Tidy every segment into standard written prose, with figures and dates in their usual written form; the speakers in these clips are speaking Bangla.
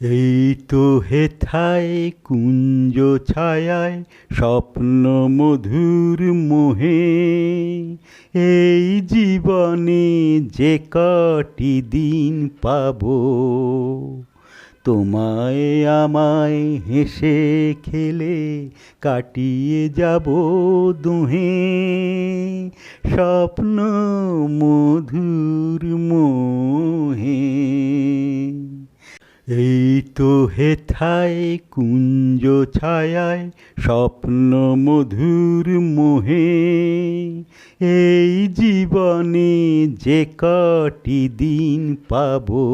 এই তো হেথায় কুঞ্জ ছায়ায় স্বপ্ন মধুর মোহে, এই জীবনে যে কটি দিন পাবো, তোমায় আমায় হেসে খেলে কাটিয়ে যাব দুহে, স্বপ্ন মধুর মোহে। এই তো হেথায় কুঞ্জ ছায়ায় স্বপ্ন মধুর মোহে, এই জীবনে যে কটি দিন পাবো,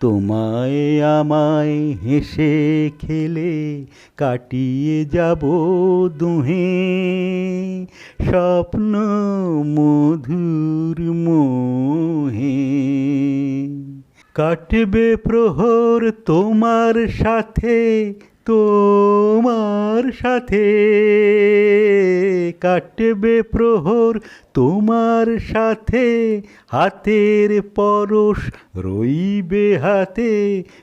তোমায় আমায় হেসে খেলে কাটিয়ে যাব দুহে, স্বপ্ন মধুর মোহে। কাটবে প্রহর তোমার সাথে, তোমার সাথে কাটবে প্রহর তোমার সাথে, হাতের পরশ রইবে হাতে,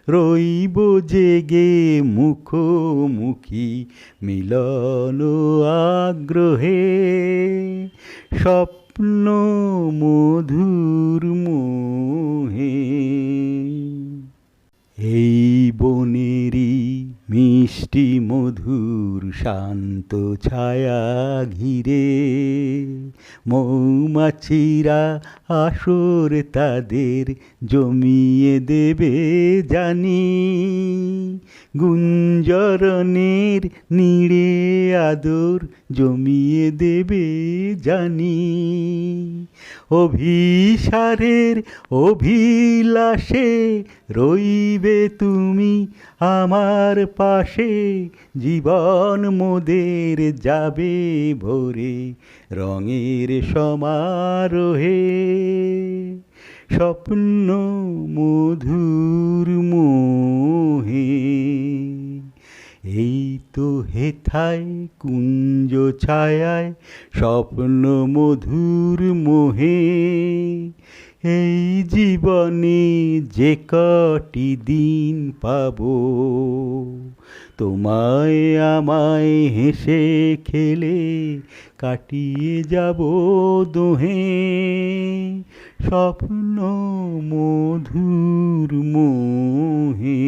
রইব জেগে মুখোমুখি মিলন আগ্রহে, স্বপ্ন মধুর মোহে। এই বনেরই মিষ্টি মধুর শান্ত ছায়া ঘিরে, মৌমাছিরা আসর তাদের জমিয়ে দেবে জানি, গুঞ্জরনের নীড়ে আদর জমিয়ে দেবে জানি, অভিসারের অভিলাষে রইবে তুমি আমার পাশে, জীবন মোদের যাবে ভরে রঙের সমারোহে, স্বপ্ন মধুর মোহে। এই তো হেথায় কুঞ্জ ছায়ায় স্বপ্ন মধুর মোহে, এই জীবনে যে কটি দিন পাবো, তোমায় আমায় হেসে খেলে কাটিয়ে যাব দুহে, স্বপ্ন মধুর মোহে।